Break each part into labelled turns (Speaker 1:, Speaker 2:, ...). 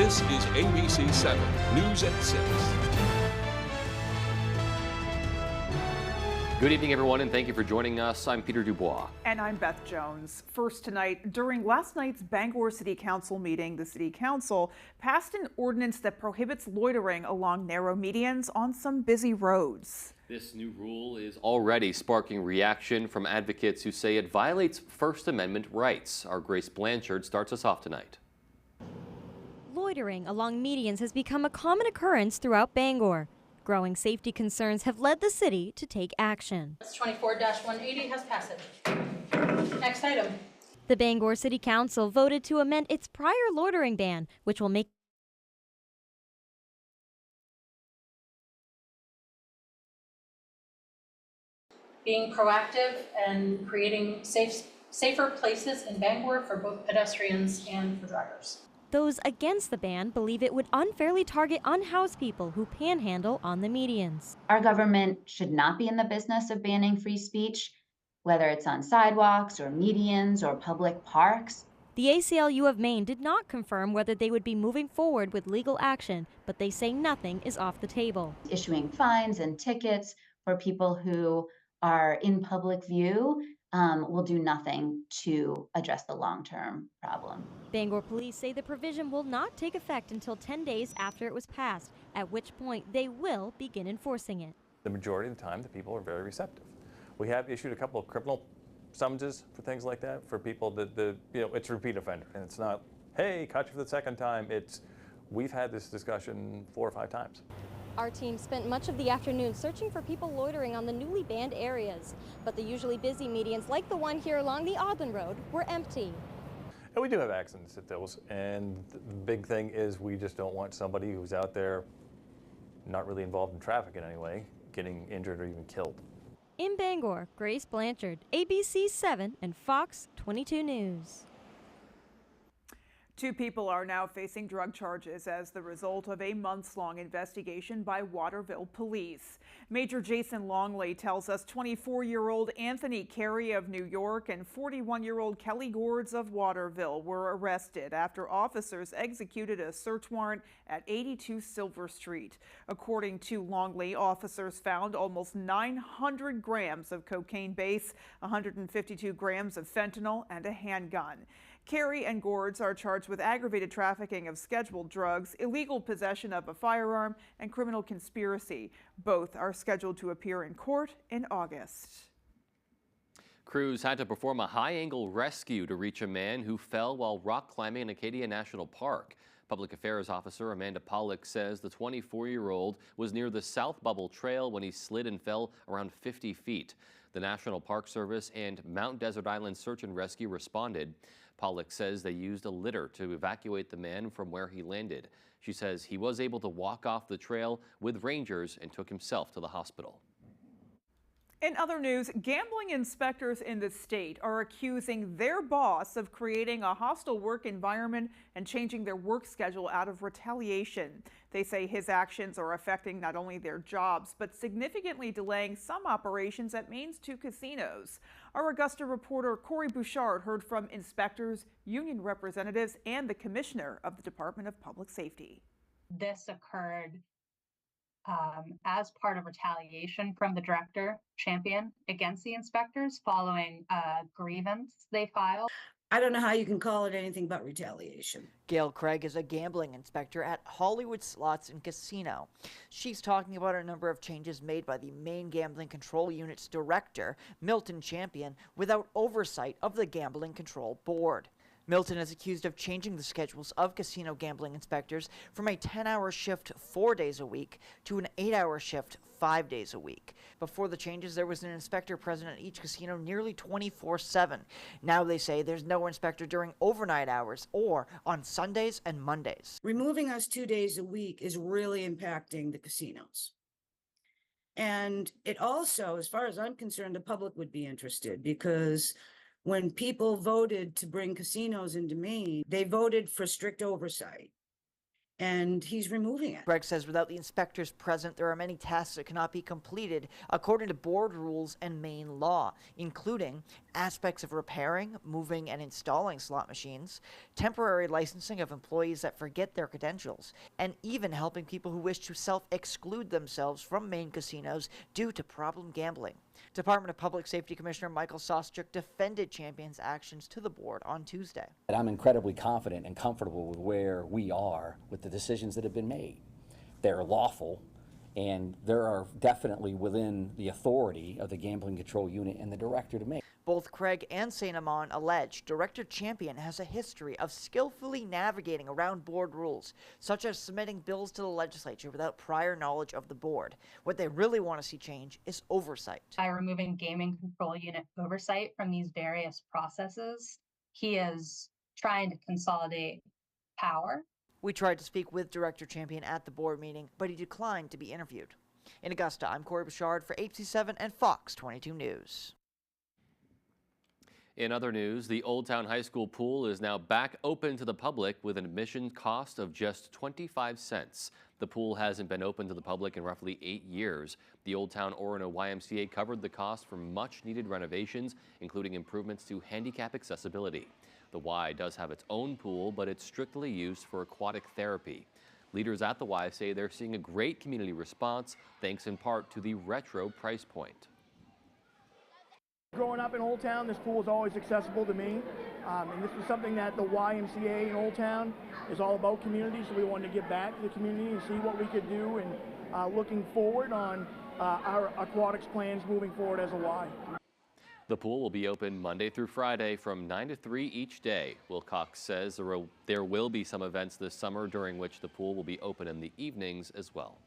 Speaker 1: This is ABC 7 News at 6.
Speaker 2: Good evening, everyone, and thank you for joining us. I'm Peter Dubois.
Speaker 3: And I'm Beth Jones. First tonight, during last night's Bangor City Council meeting, the City Council passed an ordinance that prohibits loitering along narrow medians on some busy roads.
Speaker 2: This new rule is already sparking reaction from advocates who say it violates First Amendment rights. Our Grace Blanchard starts us off tonight.
Speaker 4: Loitering along medians has become a common occurrence throughout Bangor. Growing safety concerns have led the city to take action.
Speaker 5: 24-180 has passage. Next item.
Speaker 4: The Bangor City Council voted to amend its prior loitering ban, which will make
Speaker 5: Being proactive and creating safer places in Bangor for both pedestrians and for drivers.
Speaker 4: those against the ban believe it would unfairly target unhoused people who panhandle on the medians.
Speaker 6: Our government should not be in the business of banning free speech, whether it's on sidewalks or medians or public parks.
Speaker 4: The ACLU of Maine did not confirm whether they would be moving forward with legal action, but they say nothing is off the table.
Speaker 6: Issuing fines and tickets for people who are in public view will do nothing to address the long-term problem.
Speaker 4: Bangor police say the provision will not take effect until 10 days after it was passed, at which point they will begin enforcing it.
Speaker 7: The majority of the time, the people are very receptive. We have issued a couple of criminal summonses for things like that for people that it's repeat offender, and it's not, hey, caught you for the second time. It's, we've had this discussion 4 or 5 times.
Speaker 4: Our team spent much of the afternoon searching for people loitering on the newly banned areas, but the usually busy medians like the one here along the Odland Road were empty.
Speaker 7: And we do have accidents at those, and the big thing is we just don't want somebody who's out there not really involved in traffic in any way getting injured or even killed.
Speaker 4: In Bangor, Grace Blanchard, ABC 7 and Fox 22 News.
Speaker 3: 2 people are now facing drug charges as the result of a months-long investigation by Waterville police. Major Jason Longley tells us 24-year-old Anthony Carey of New York and 41-year-old Kelly Gourds of Waterville were arrested after officers executed a search warrant at 82 Silver Street. According to Longley, officers found almost 900 grams of cocaine base, 152 grams of fentanyl, and a handgun. Carey and Gourds are charged with aggravated trafficking of scheduled drugs, illegal possession of a firearm, and criminal conspiracy. Both are scheduled to appear in court in August.
Speaker 2: Crews had to perform a high-angle rescue to reach a man who fell while rock climbing in Acadia National Park. Public Affairs Officer Amanda Pollock says the 24-year-old was near the South Bubble Trail when he slid and fell around 50 feet. The National Park Service and Mount Desert Island Search and Rescue responded. Pollock says they used a litter to evacuate the man from where he landed. She says he was able to walk off the trail with rangers and took himself to the hospital.
Speaker 3: In other news, gambling inspectors in the state are accusing their boss of creating a hostile work environment and changing their work schedule out of retaliation. They say his actions are affecting not only their jobs, but significantly delaying some operations at Maine's 2 casinos. Our Augusta reporter Corey Bouchard heard from inspectors, union representatives, and the commissioner of the Department of Public Safety.
Speaker 8: This occurred as part of retaliation from the director champion against the inspectors following a grievance they filed.
Speaker 9: I don't know how you can call it anything but retaliation.
Speaker 10: Gail Craig is a gambling inspector at Hollywood Slots and Casino. She's talking about a number of changes made by the Maine Gambling Control Unit's director, Milton Champion, without oversight of the Gambling Control Board. Milton is accused of changing the schedules of casino gambling inspectors from a 10-hour shift 4 days a week to an 8-hour shift 5 days a week. Before the changes, there was an inspector present at each casino nearly 24/7. Now they say there's no inspector during overnight hours or on Sundays and Mondays.
Speaker 9: Removing us 2 days a week is really impacting the casinos. And it also, as far as I'm concerned, the public would be interested because when people voted to bring casinos into Maine, they voted for strict oversight. and he's removing it.
Speaker 10: Greg says without the inspectors present, there are many tasks that cannot be completed according to board rules and Maine law, including aspects of repairing, moving, and installing slot machines, temporary licensing of employees that forget their credentials, and even helping people who wish to self-exclude themselves from Maine casinos due to problem gambling. Department of Public Safety Commissioner Michael Sostruk defended Champion's actions to the board on Tuesday.
Speaker 11: I'm incredibly confident and comfortable with where we are with the decisions that have been made. They're lawful, and there are definitely within the authority of the Gambling Control Unit and the director to make.
Speaker 10: Both Craig and St. Amand allege Director Champion has a history of skillfully navigating around board rules, such as submitting bills to the legislature without prior knowledge of the board. What they really want to see change is oversight.
Speaker 8: By removing Gaming Control Unit oversight from these various processes, he is trying to consolidate power.
Speaker 10: We tried to speak with Director Champion at the board meeting, but he declined to be interviewed. In Augusta, I'm Corey Bouchard for ABC7 and Fox 22 News.
Speaker 2: In other news, the Old Town High School pool is now back open to the public with an admission cost of just 25 cents. The pool hasn't been open to the public in roughly 8 years. The Old Town Orono YMCA covered the cost for much-needed renovations, including improvements to handicap accessibility. The Y does have its own pool, but it's strictly used for aquatic therapy. Leaders at the Y say they're seeing a great community response, thanks in part to the retro price point.
Speaker 12: Growing up in Old Town, this pool was always accessible to me, and this is something that the YMCA in Old Town is all about community, so we wanted to give back to the community and see what we could do, and looking forward on our aquatics plans moving forward as a Y.
Speaker 2: The pool will be open Monday through Friday from 9 to 3 each day. Wilcox says there will be some events this summer during which the pool will be open in the evenings as well.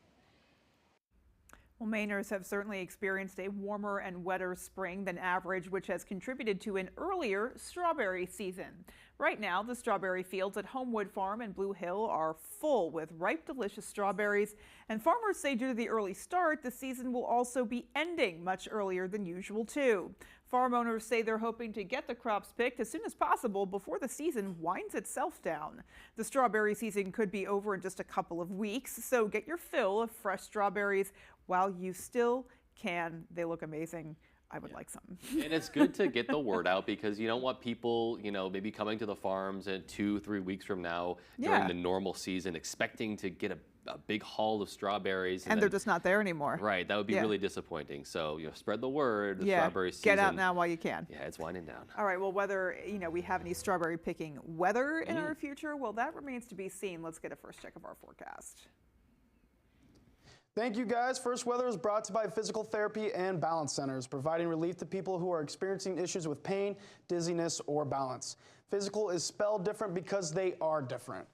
Speaker 3: Well, Mainers have certainly experienced a warmer and wetter spring than average, which has contributed to an earlier strawberry season. Right now, the strawberry fields at Homewood Farm in Blue Hill are full with ripe, delicious strawberries. And farmers say due to the early start, the season will also be ending much earlier than usual, too. Farm owners say they're hoping to get the crops picked as soon as possible before the season winds itself down. The strawberry season could be over in just a couple of weeks, so get your fill of fresh strawberries while you still can. They look amazing. I would like some.
Speaker 2: And it's good to get the word out because you don't want people, maybe coming to the farms in 2-3 weeks from now during the normal season expecting to get a big haul of strawberries.
Speaker 3: And they're just not there anymore.
Speaker 2: Right. That would be really disappointing. So, spread the word. The strawberry season.
Speaker 3: Get out now while you can.
Speaker 2: Yeah, it's winding down.
Speaker 3: All right. Well, whether, we have any strawberry picking weather in our future, well, that remains to be seen. Let's get a first check of our forecast.
Speaker 13: Thank you, guys. First Weather is brought to you by Physical Therapy and Balance Centers, providing relief to people who are experiencing issues with pain, dizziness, or balance. Physical is spelled different because they are different.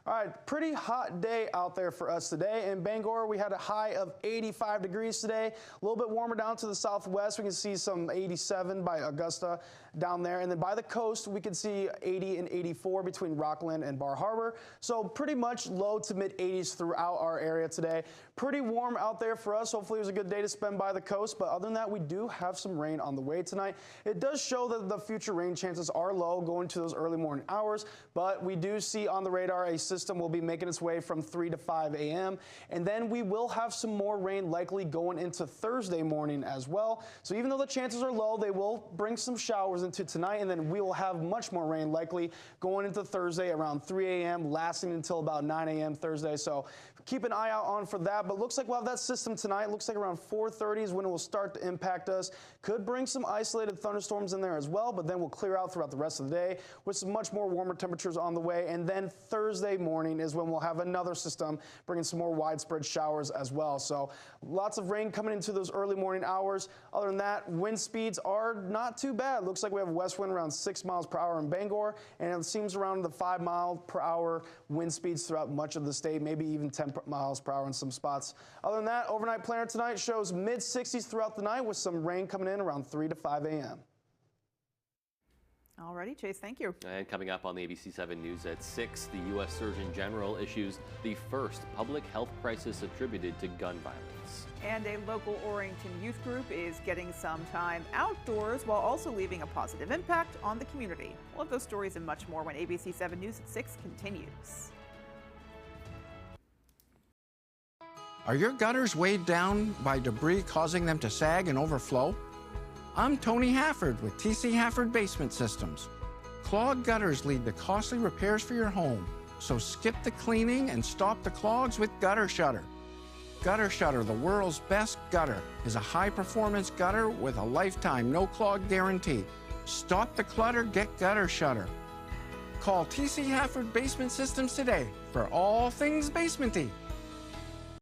Speaker 13: All right, pretty hot day out there for us today. In Bangor, we had a high of 85 degrees today. A little bit warmer down to the southwest. We can see some 87 by Augusta down there. And then by the coast, we can see 80 and 84 between Rockland and Bar Harbor. So pretty much low to mid 80s throughout our area today. Pretty warm out there for us. Hopefully it was a good day to spend by the coast. But other than that, we do have some rain on the way tonight. It does show that the future rain chances are low going to those early morning hours. But we do see on the radar a system will be making its way from 3 to 5 a.m. And then we will have some more rain likely going into Thursday morning as well. So even though the chances are low, they will bring some showers into tonight, and then we will have much more rain likely going into Thursday around 3 a.m., lasting until about 9 a.m. Thursday. So keep an eye out on for that. But looks like we'll have that system tonight. Looks like around 4:30 is when it will start to impact us. Could bring some isolated thunderstorms in there as well, but then we'll clear out throughout the rest of the day with some much more warmer temperatures on the way. And then Thursday morning is when we'll have another system bringing some more widespread showers as well. So lots of rain coming into those early morning hours. Other than that, wind speeds are not too bad. Looks like we have a west wind around 6 miles per hour in Bangor, and it seems around the 5 mile per hour wind speeds throughout much of the state, maybe even 10 miles per hour in some spots. Other than that, overnight planner tonight shows mid 60s throughout the night with some rain coming in around 3 to 5 a.m.
Speaker 3: Alrighty, Chase, thank you.
Speaker 2: And coming up on the ABC7 News at 6, the U.S. Surgeon General issues the first public health crisis attributed to gun violence.
Speaker 3: And a local Orrington youth group is getting some time outdoors while also leaving a positive impact on the community. We'll have those stories and much more when ABC7 News at 6 continues.
Speaker 14: Are your gutters weighed down by debris causing them to sag and overflow? I'm Tony Hafford with TC Hafford Basement Systems. Clogged gutters lead to costly repairs for your home, so skip the cleaning and stop the clogs with Gutter Shutter. Gutter Shutter, the world's best gutter, is a high-performance gutter with a lifetime no-clog guarantee. Stop the clutter, get Gutter Shutter. Call TC Hafford Basement Systems today for all things basementy.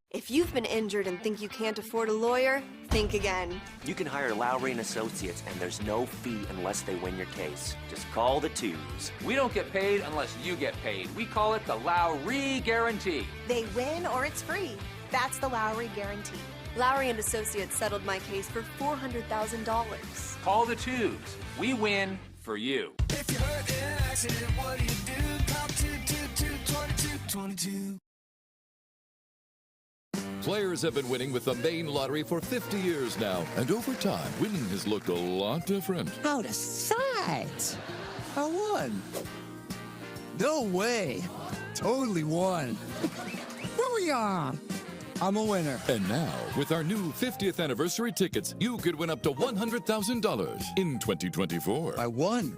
Speaker 15: If you've been injured and think you can't afford a lawyer, think again.
Speaker 16: You can hire Lowry & Associates, and there's no fee unless they win your case. Just call the twos.
Speaker 17: We don't get paid unless you get paid. We call it the Lowry Guarantee.
Speaker 15: They win or it's free. That's the Lowry Guarantee. Lowry & Associates settled my case for $400,000.
Speaker 17: Call the twos. We win for you.
Speaker 18: If you're hurt in an accident, what do? Call 222-2222.
Speaker 19: Players have been winning with the Maine Lottery for 50 years now, and over time, winning has looked a lot different.
Speaker 18: Out of sight. I won. No way. Totally won. Booyah! I'm a winner.
Speaker 19: And now, with our new 50th anniversary tickets, you could win up to $100,000 in 2024.
Speaker 18: I won.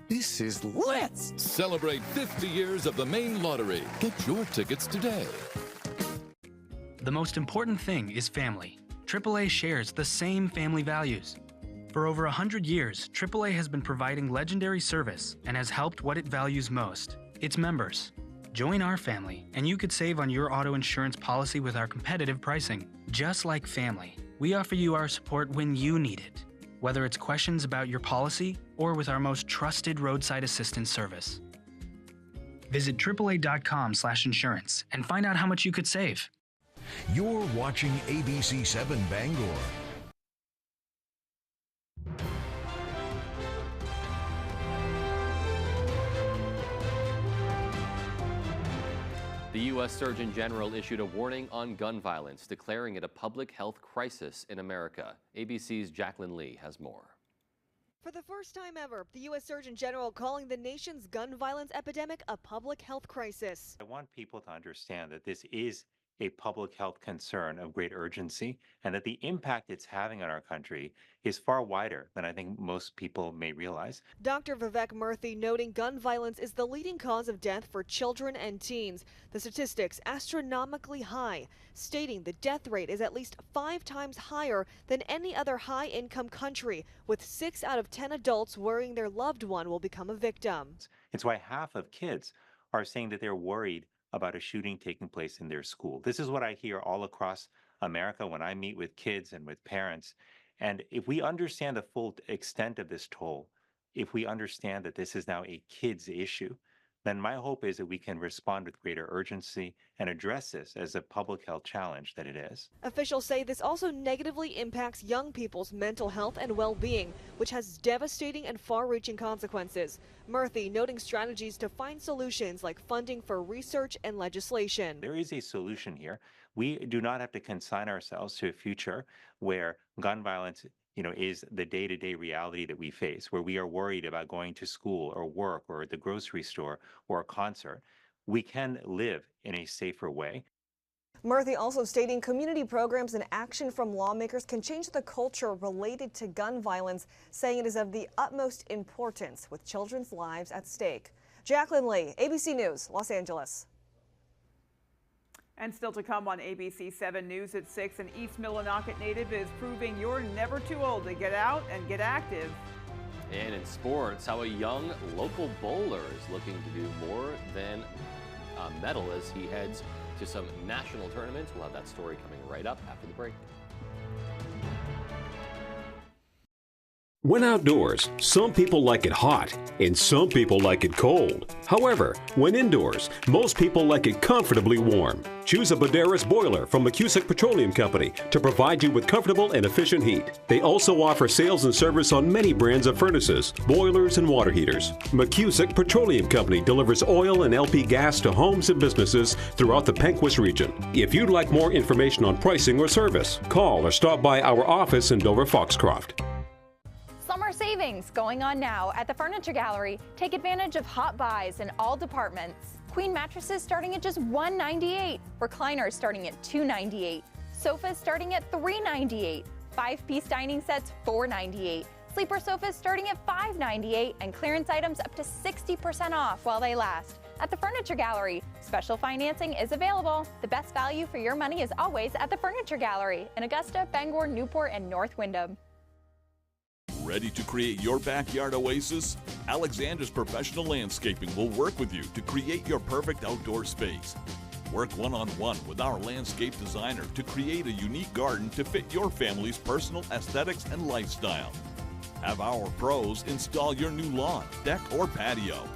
Speaker 18: This is lit.
Speaker 19: Celebrate 50 years of the Maine Lottery. Get your tickets today.
Speaker 20: The most important thing is family. AAA shares the same family values. For over 100 years, AAA has been providing legendary service and has helped what it values most, its members. Join our family, and you could save on your auto insurance policy with our competitive pricing. Just like family, we offer you our support when you need it, whether it's questions about your policy or with our most trusted roadside assistance service. Visit AAA.com/insurance and find out how much you could save.
Speaker 21: You're watching ABC7 Bangor.
Speaker 2: The U.S. Surgeon General issued a warning on gun violence, declaring it a public health crisis in America. ABC's Jacqueline Lee has more.
Speaker 22: For the first time ever, the U.S. Surgeon General calling the nation's gun violence epidemic a public health crisis.
Speaker 23: I want people to understand that this is a public health concern of great urgency, and that the impact it's having on our country is far wider than I think most people may realize.
Speaker 22: Dr. Vivek Murthy noting gun violence is the leading cause of death for children and teens. The statistics astronomically high, stating the death rate is at least 5 times higher than any other high-income country, with 6 out of 10 adults worrying their loved one will become a victim.
Speaker 23: It's why half of kids are saying that they're worried about a shooting taking place in their school. This is what I hear all across America when I meet with kids and with parents. And if we understand the full extent of this toll, if we understand that this is now a kids issue, then my hope is that we can respond with greater urgency and address this as a public health challenge that it is.
Speaker 22: Officials say this also negatively impacts young people's mental health and well-being, which has devastating and far-reaching consequences. Murthy noting strategies to find solutions like funding for research and legislation.
Speaker 23: There is a solution here. We do not have to consign ourselves to a future where gun violence is the day-to-day reality that we face, where we are worried about going to school or work or the grocery store or a concert. We can live in a safer way.
Speaker 22: Murthy also stating community programs and action from lawmakers can change the culture related to gun violence, saying it is of the utmost importance with children's lives at stake. Jacqueline Lee, ABC News, Los Angeles.
Speaker 3: And still to come on ABC 7 News at 6, an East Millinocket native is proving you're never too old to get out and get active.
Speaker 2: And in sports, how a young local bowler is looking to do more than a medal as he heads to some national tournaments. We'll have that story coming right up after the break.
Speaker 24: When outdoors, some people like it hot and some people like it cold. However, when indoors, most people like it comfortably warm. Choose a Boderas boiler from McCusick Petroleum Company to provide you with comfortable and efficient heat. They also offer sales and service on many brands of furnaces, boilers, and water heaters. McCusick Petroleum Company delivers oil and LP gas to homes and businesses throughout the Pequot region. If you'd like more information on pricing or service, call or stop by our office in Dover Foxcroft.
Speaker 25: Summer savings
Speaker 1: savings going on now at the Furniture Gallery. Take advantage of hot buys in all departments. Queen mattresses starting at just $198. Recliners starting at $298. Sofas starting at $398. 5-piece dining sets $498. Sleeper sofas starting at $598, and clearance items up to 60% off while they last. At the Furniture Gallery, special financing is available. The best value for your money is always at the Furniture Gallery in Augusta, Bangor, Newport, and North Windham.
Speaker 5: Ready to create your backyard oasis? Alexander's Professional Landscaping will work with you to create your perfect outdoor space. Work one-on-one with our landscape designer to create a unique garden to fit your family's personal aesthetics and lifestyle. Have our pros install your new lawn, deck, or patio.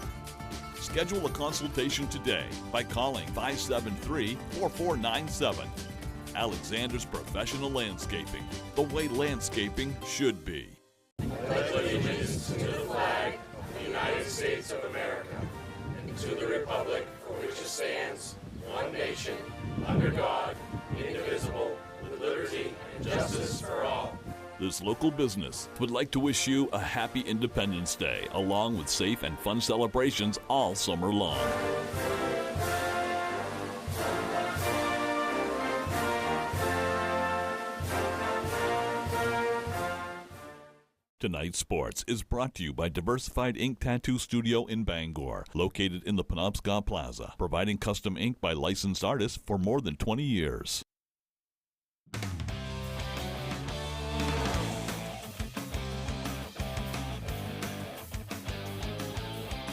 Speaker 5: Schedule a consultation today by calling 573-4497. Alexander's Professional Landscaping, the way landscaping should be.
Speaker 6: Pledge allegiance to the flag of the United States of America and to the republic for which it stands, one nation, under God, indivisible, with liberty and justice for all.
Speaker 5: This local business would like to wish you a happy Independence Day, along with safe and fun celebrations all summer long. Tonight's Sports is brought to you by Diversified Ink Tattoo Studio in Bangor, located in the Penobscot Plaza, providing custom ink by licensed artists for more than 20 years.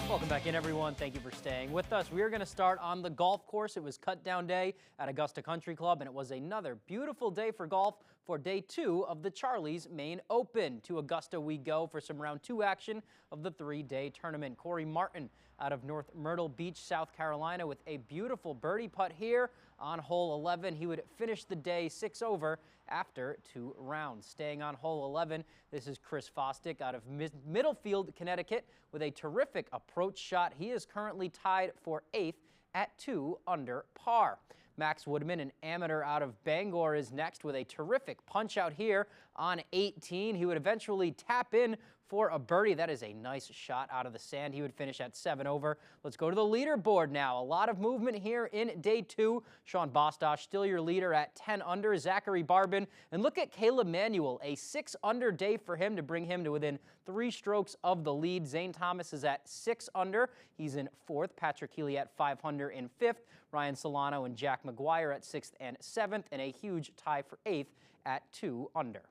Speaker 7: Welcome back in, everyone. Thank you for staying with us. We are going to start on the golf course. It was cut down day at Augusta Country Club, and it was another beautiful day for golf for day 2 of the Charlie's Main Open. To Augusta we go for some round 2 action of the 3-day tournament. Corey Martin out of North Myrtle Beach, South Carolina, with a beautiful birdie putt here on hole 11. He would finish the day 6 over after 2 rounds. Staying on hole 11, this is Chris Fostick out of Middlefield, Connecticut, with a terrific approach shot. He is currently tied for 8th at 2 under par. Max Woodman, an amateur out of Bangor, is next with a terrific punch out here on 18. He would eventually tap in for a birdie. That is a nice shot out of the sand. He would finish at 7 over. Let's go to the leaderboard now. A lot of movement here in day 2. Sean Bostosh still your leader at 10 under. Zachary Barbin. And look at Caleb Manuel, a 6 under day for him to bring him to within 3 strokes of the lead. Zane Thomas is at 6 under. He's in 4th. Patrick Healy at 5 under in 5th. Ryan Solano and Jack McGuire at 6th and 7th. And a huge tie for 8th at 2 under.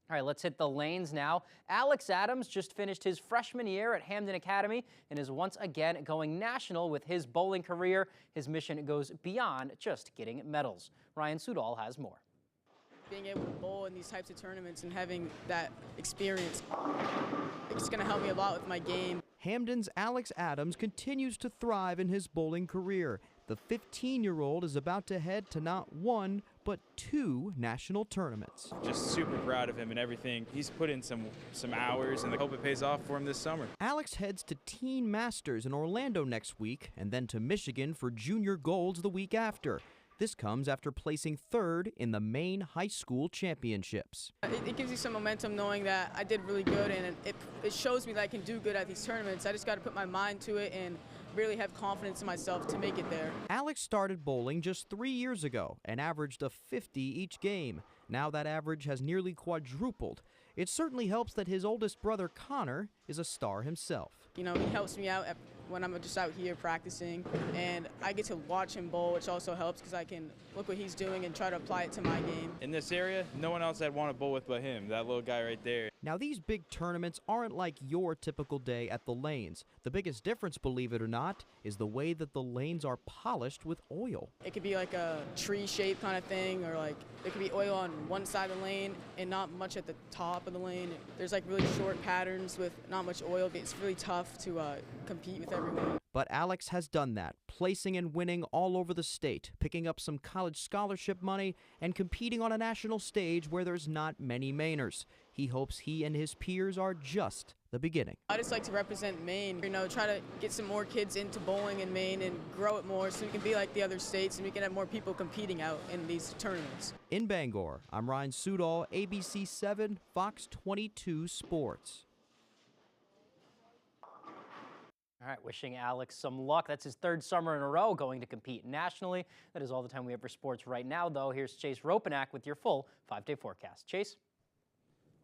Speaker 7: All right, let's hit the lanes now. Alex Adams just finished his freshman year at Hamden Academy and is once again going national with his bowling career. His mission goes beyond just getting medals. Ryan Sudol has more.
Speaker 25: Being able to bowl in these types of tournaments and having that experience, it's going to help me a lot with my game.
Speaker 26: Hamden's Alex Adams continues to thrive in his bowling career. The 15-year-old is about to head to not 1, but 2 national tournaments.
Speaker 27: Just super proud of him and everything. He's put in some hours, and I hope it pays off for him this summer.
Speaker 26: Alex heads to Teen Masters in Orlando next week and then to Michigan for Junior Golds the week after. This comes after placing 3rd in the Maine High School Championships.
Speaker 25: It gives you some momentum knowing that I did really good, and it shows me that I can do good at these tournaments. I just got to put my mind to it and really have confidence in myself to make it there.
Speaker 26: Alex started bowling just 3 years ago and averaged a 50 each game. Now that average has nearly quadrupled. It certainly helps that his oldest brother, Connor, is a star himself.
Speaker 25: You know, he helps me out when I'm just out here practicing, and I get to watch him bowl, which also helps because I can look what he's doing and try to apply it to my game.
Speaker 27: In this area, no one else I'd want to bowl with but him, that little guy right there.
Speaker 26: Now, these big tournaments aren't like your typical day at the lanes. The biggest difference, believe it or not, is the way that the lanes are polished with oil.
Speaker 25: It could be like a tree shape kind of thing, or like there could be oil on one side of the lane and not much at the top of the lane. There's like really short patterns with not much oil. It's really tough to compete with everyone.
Speaker 26: But Alex has done that, placing and winning all over the state, picking up some college scholarship money, and competing on a national stage where there's not many Mainers. He hopes he and his peers are just the beginning.
Speaker 25: I just like to represent Maine, you know, try to get some more kids into bowling in Maine and grow it more so we can be like the other states and we can have more people competing out in these tournaments.
Speaker 26: In Bangor, I'm Ryan Sudol, ABC 7, Fox 22 Sports.
Speaker 7: All right, wishing Alex some luck. That's his third summer in a row going to compete nationally. That is all the time we have for sports right now, though. Here's Chase Ropenack with your full 5-day forecast. Chase?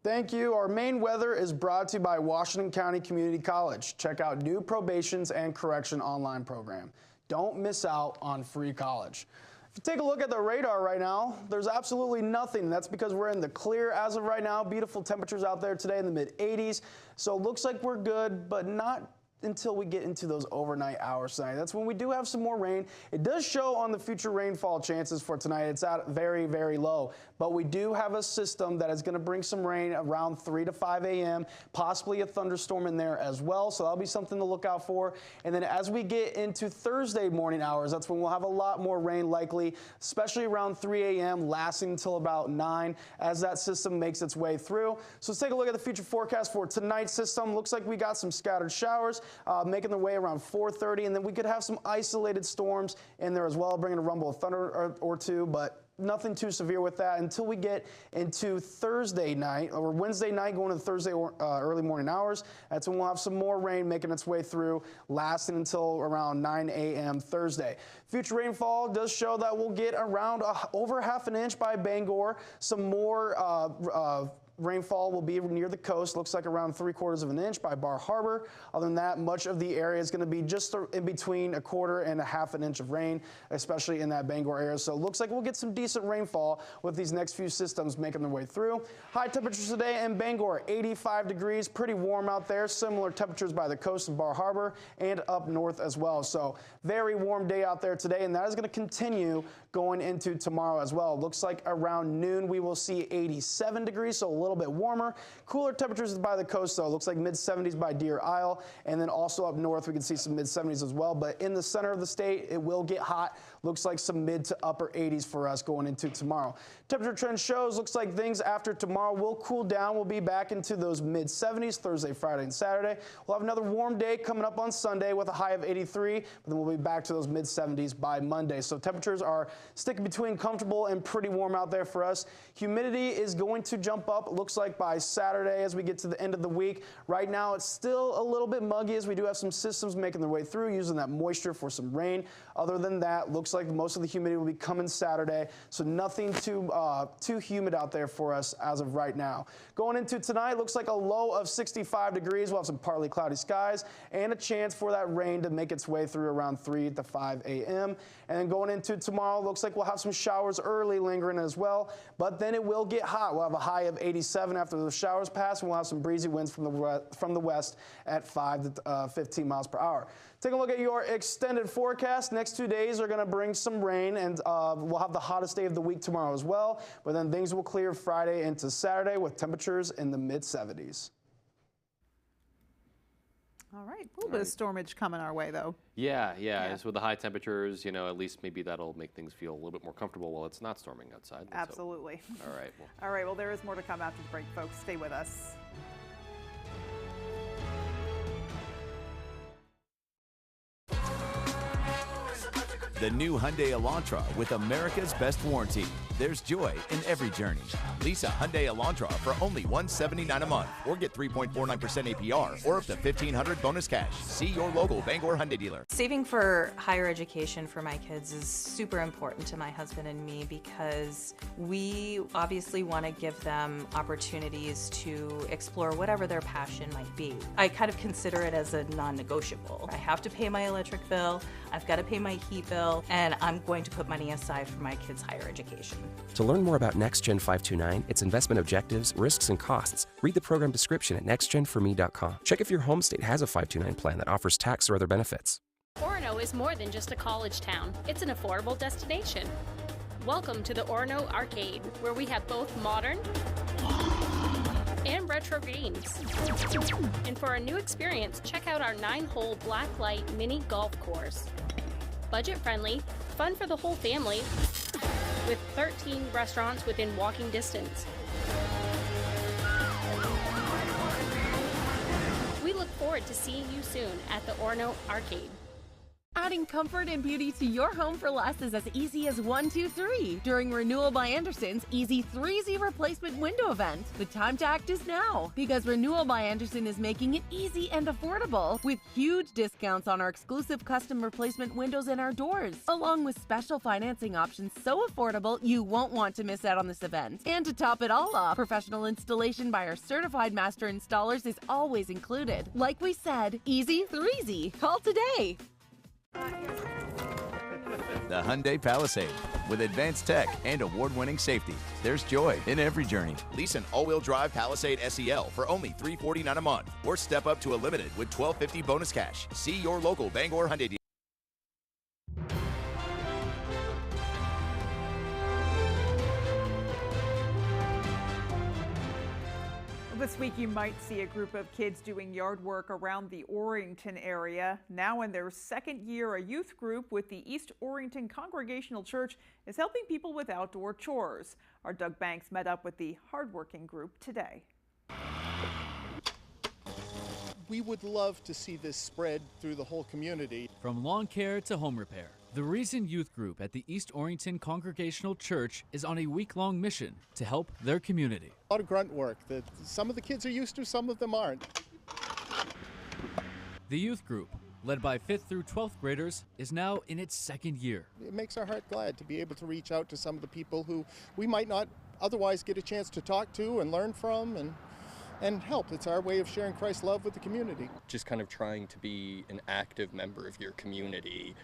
Speaker 4: Thank you. Our main weather is brought to you by Washington County Community College. Check out new probations and correction online program. Don't miss out on free college. If you take a look at the radar right now, there's absolutely nothing. That's because we're in the clear as of right now. Beautiful temperatures out there today in the mid-80s. So it looks like we're good, but not until we get into those overnight hours tonight. That's when we do have some more rain. It does show on the future rainfall chances for tonight. It's at very, very low. But we do have a system that is going to bring some rain around 3 to 5 a.m., possibly a thunderstorm in there as well. So that'll be something to look out for. And then as we get into Thursday morning hours, that's when we'll have a lot more rain likely, especially around 3 a.m., lasting until about 9 as that system makes its way through. So let's take a look at the future forecast for tonight's system. Looks like we got some scattered showers making their way around 4:30, and then we could have some isolated storms in there as well, bringing a rumble of thunder or two, but nothing too severe with that until we get into Thursday night or Wednesday night going into Thursday early morning hours. That's when we'll have some more rain making its way through, lasting until around 9 a.m. Thursday. Future rainfall does show that we'll get around over ½ an inch by Bangor. Some more rainfall will be near the coast. Looks like around 3/4 of an inch by Bar Harbor. Other than that, much of the area is going to be just in between 1/4 and ½ an inch of rain, especially in that Bangor area. So it looks like we'll get some decent rainfall with these next few systems making their way through. High temperatures today in Bangor, 85 degrees, pretty warm out there. Similar temperatures by the coast of Bar Harbor and up north as well. So very warm day out there today, and that is going to continue going into tomorrow as well. Looks like around noon we will see 87 degrees, so a little bit warmer. Cooler temperatures by the coast, though. Looks like mid-70s by Deer Isle, and then also up north we can see some mid-70s as well. But in the center of the state, it will get hot. Looks like some mid to upper 80s for us going into tomorrow. Temperature trend shows looks like things after tomorrow will cool down. We'll be back into those mid-70s Thursday, Friday, and Saturday. We'll have another warm day coming up on Sunday with a high of 83, but then we'll be back to those mid-70s by Monday. So temperatures are sticking between comfortable and pretty warm out there for us. Humidity is going to jump up. It looks like by Saturday as we get to the end of the week. Right now it's still a little bit muggy as we do have some systems making their way through using that moisture for some rain. Other than that, looks like most of the humidity will be coming Saturday, so nothing too humid out there for us as of right now. Going into tonight, looks like a low of 65 degrees. We'll have some partly cloudy skies and a chance for that rain to make its way through around 3 to 5 a.m. And then going into tomorrow, looks like we'll have some showers early lingering as well, but then it will get hot. We'll have a high of 87 after the showers pass, and we'll have some breezy winds from the west at 5 to 15 miles per hour. Take a look at your extended forecast. Next 2 days are going to bring some rain, and we'll have the hottest day of the week tomorrow as well. But then things will clear Friday into Saturday with temperatures in the mid-70s.
Speaker 3: All right, a little bit of stormage coming our way, though.
Speaker 2: Yeah. As with the high temperatures, you know, at least maybe that'll make things feel a little bit more comfortable while it's not storming outside.
Speaker 3: Absolutely.
Speaker 2: All right.
Speaker 3: All right, well, there is more to come after the break, folks. Stay with us.
Speaker 8: The new Hyundai Elantra with America's best warranty. There's joy in every journey. Lease a Hyundai Elantra for only $179 a month, or get 3.49% APR, or up to $1,500 bonus cash. See your local Bangor Hyundai dealer.
Speaker 9: Saving for higher education for my kids is super important to my husband and me because we obviously want to give them opportunities to explore whatever their passion might be. I kind of consider it as a non-negotiable. I have to pay my electric bill, I've got to pay my heat bill, and I'm going to put money aside for my kids' higher education.
Speaker 10: To learn more about NextGen 529, its investment objectives, risks, and costs, read the program description at nextgenforme.com. Check if your home state has a 529 plan that offers tax or other benefits.
Speaker 11: Orono is more than just a college town. It's an affordable destination. Welcome to the Orono Arcade, where we have both modern and retro games. And for a new experience, check out our 9-hole Blacklight mini golf course. Budget-friendly, fun for the whole family, with 13 restaurants within walking distance. We look forward to seeing you soon at the Orono Arcade.
Speaker 12: Adding comfort and beauty to your home for less is as easy as 1, 2, 3 during Renewal by Andersen's Easy 3Z replacement window event. The time to act is now because Renewal by Andersen is making it easy and affordable with huge discounts on our exclusive custom replacement windows and our doors, along with special financing options so affordable you won't want to miss out on this event. And to top it all off, professional installation by our certified master installers is always included. Like we said, Easy 3Z. Call today.
Speaker 8: The Hyundai Palisade. With advanced tech and award-winning safety, there's joy in every journey. Lease an all-wheel drive Palisade SEL for only $349 a month, or step up to a limited with $1,250 bonus cash. See your local Bangor Hyundai dealer.
Speaker 3: This week you might see a group of kids doing yard work around the Orrington area. Now in their second year, a youth group with the East Orrington Congregational Church is helping people with outdoor chores. Our Doug Banks met up with the hardworking group today.
Speaker 13: We would love to see this spread through the whole community.
Speaker 14: From lawn care to home repair, the Reason Youth Group at the East Orrington Congregational Church is on a week-long mission to help their community.
Speaker 13: A lot of grunt work that some of the kids are used to, some of them aren't.
Speaker 14: The youth group, led by 5th through 12th graders, is now in its second year.
Speaker 13: It makes our heart glad to be able to reach out to some of the people who we might not otherwise get a chance to talk to and learn from and help. It's our way of sharing Christ's love with the community.
Speaker 15: Just kind of trying to be an active member of your community.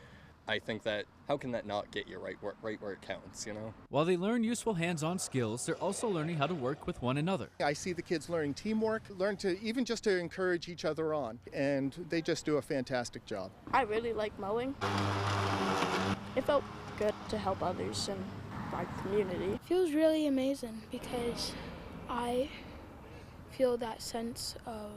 Speaker 15: I think that, how can that not get you right where it counts, you know?
Speaker 14: While they learn useful hands-on skills, they're also learning how to work with one another.
Speaker 13: I see the kids learning teamwork, learn to even just to encourage each other on, and they just do a fantastic job.
Speaker 16: I really like mowing. It felt good to help others in my community.
Speaker 17: It feels really amazing because I feel that sense of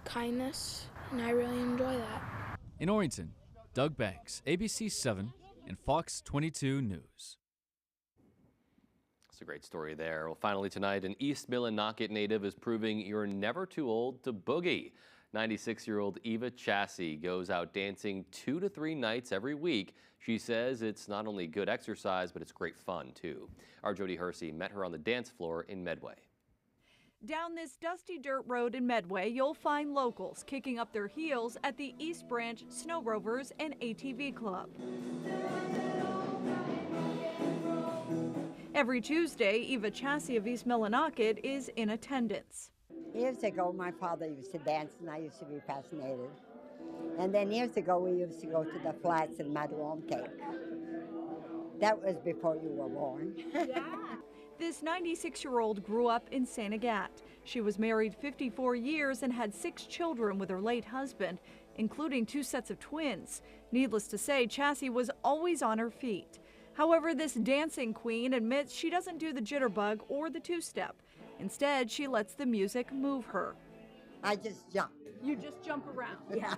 Speaker 17: kindness, and I really enjoy that.
Speaker 14: In Orrington, Doug Banks, ABC 7 and Fox 22 News.
Speaker 2: That's a great story there. Well, finally tonight, an East Millinocket native is proving you're never too old to boogie. 96-year-old Eva Chassie goes out dancing 2 to 3 nights every week. She says it's not only good exercise, but it's great fun, too. Our Jody Hersey met her on the dance floor in Medway.
Speaker 18: Down this dusty dirt road in Medway, you'll find locals kicking up their heels at the East Branch Snow Rovers and ATV Club. Every Tuesday, Eva Chassie of East Millinocket is in attendance.
Speaker 28: Years ago, my father used to dance, and I used to be fascinated. And then years ago, we used to go to the flats and mud worm cake. That was before you were born.
Speaker 18: Yeah. This 96-year-old grew up in St. Agathe. She was married 54 years and had 6 children with her late husband, including 2 sets of twins. Needless to say, Chassie was always on her feet. However, this dancing queen admits she doesn't do the jitterbug or the two-step. Instead, she lets the music move her.
Speaker 28: I just jump.
Speaker 18: You just jump around?
Speaker 28: Yeah.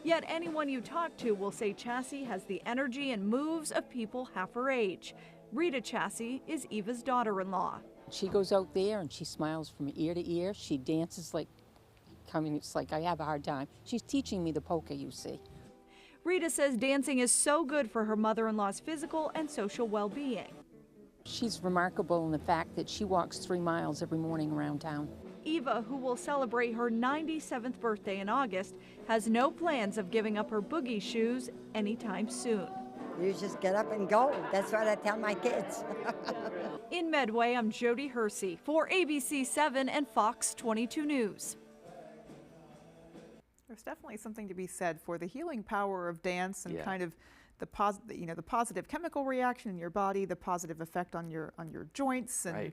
Speaker 18: Yet anyone you talk to will say Chassie has the energy and moves of people half her age. Rita Chassie is Eva's daughter-in-law.
Speaker 29: She goes out there and she smiles from ear to ear. She dances like, it's like I have a hard time. She's teaching me the polka, you see.
Speaker 18: Rita says dancing is so good for her mother-in-law's physical and social well-being.
Speaker 29: She's remarkable in the fact that she walks 3 miles every morning around town.
Speaker 18: Eva, who will celebrate her 97th birthday in August, has no plans of giving up her boogie shoes anytime soon.
Speaker 28: You just get up and go. That's what I tell my kids.
Speaker 18: In Medway, I'm Jody Hersey for ABC 7 and Fox 22 News.
Speaker 3: There's definitely something to be said for the healing power of dance and kind of the positive chemical reaction in your body, the positive effect on your joints and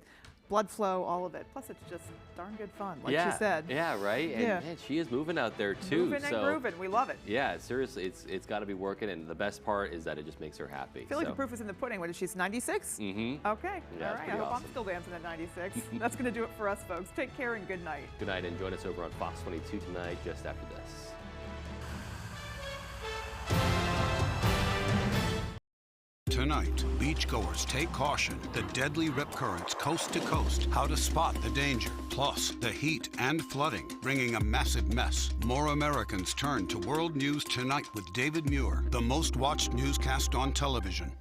Speaker 3: blood flow, all of it. Plus, it's just darn good fun, like she said.
Speaker 2: Yeah, right. And man, she is moving out there too.
Speaker 3: Moving and grooving, we love it.
Speaker 2: Yeah, seriously, it's got to be working, and the best part is that it just makes her happy.
Speaker 3: I feel like the proof is in the pudding. What is she's 96?
Speaker 2: Mm-hmm.
Speaker 3: Okay,
Speaker 2: yeah,
Speaker 3: all right. I hope I'm still dancing at 96. That's going to do it for us, folks. Take care and good night.
Speaker 2: Good night, and join us over on Fox 22 tonight, just after this.
Speaker 1: Tonight, beachgoers take caution. The deadly rip currents coast to coast, how to spot the danger, plus the heat and flooding, bringing a massive mess. More Americans turn to World News Tonight with David Muir, the most watched newscast on television.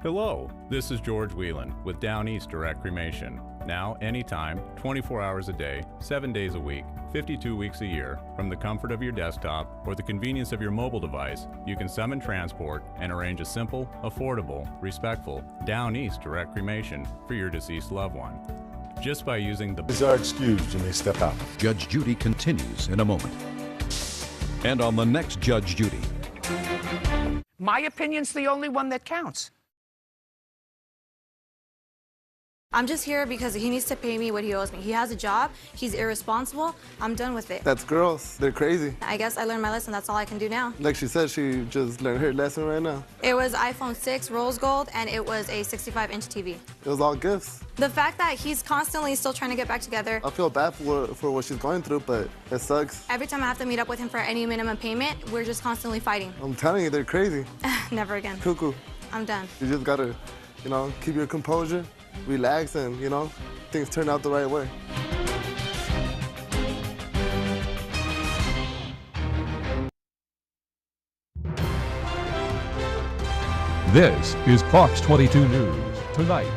Speaker 5: Hello, this is George Whelan with Down East Direct Cremation. Now, anytime, 24 hours a day, 7 days a week, 52 weeks a year, from the comfort of your desktop or the convenience of your mobile device, you can summon transport and arrange a simple, affordable, respectful, Down East Direct Cremation for your deceased loved one. Just by using the...
Speaker 6: These are excused, you may step out.
Speaker 19: Judge Judy continues in a moment. And on the next Judge Judy.
Speaker 20: My opinion's the only one that counts.
Speaker 21: I'm just here because he needs to pay me what he owes me. He has a job, he's irresponsible, I'm done with it.
Speaker 22: That's girls, they're crazy.
Speaker 21: I guess I learned my lesson, that's all I can do now.
Speaker 22: Like she said, she just learned her lesson right now.
Speaker 21: It was iPhone 6 rose gold and it was a 65-inch TV.
Speaker 22: It was all gifts.
Speaker 21: The fact that he's constantly still trying to get back together.
Speaker 22: I feel bad for what she's going through, but it sucks.
Speaker 21: Every time I have to meet up with him for any minimum payment, we're just constantly fighting.
Speaker 22: I'm telling you, they're crazy.
Speaker 21: Never again.
Speaker 22: Cuckoo.
Speaker 21: I'm done.
Speaker 22: You just gotta, keep your composure, relax, and, things turn out the right way.
Speaker 19: This is Fox 22 News Tonight.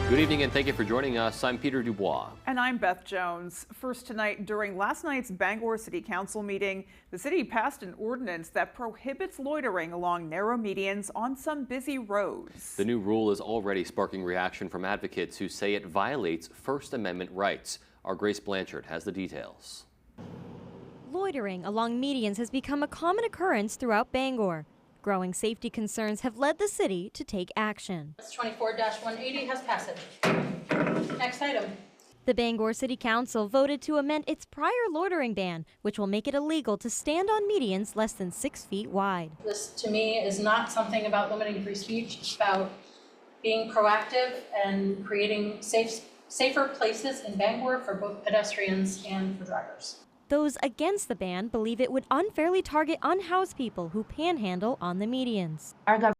Speaker 2: Good evening and thank you for joining us. I'm Peter Dubois.
Speaker 3: And I'm Beth Jones. First tonight, during last night's Bangor City Council meeting, the city passed an ordinance that prohibits loitering along narrow medians on some busy roads.
Speaker 2: The new rule is already sparking reaction from advocates who say it violates First Amendment rights. Our Grace Blanchard has the details.
Speaker 23: Loitering along medians has become a common occurrence throughout Bangor. Growing safety concerns have led the city to take action.
Speaker 24: 24-180 has passed. Next item.
Speaker 23: The Bangor City Council voted to amend its prior loitering ban, which will make it illegal to stand on medians less than 6 feet wide.
Speaker 24: This, to me, is not something about limiting free speech. It's about being proactive and creating safer places in Bangor for both pedestrians and for drivers.
Speaker 23: Those against the ban believe it would unfairly target unhoused people who panhandle on the medians.
Speaker 24: Our government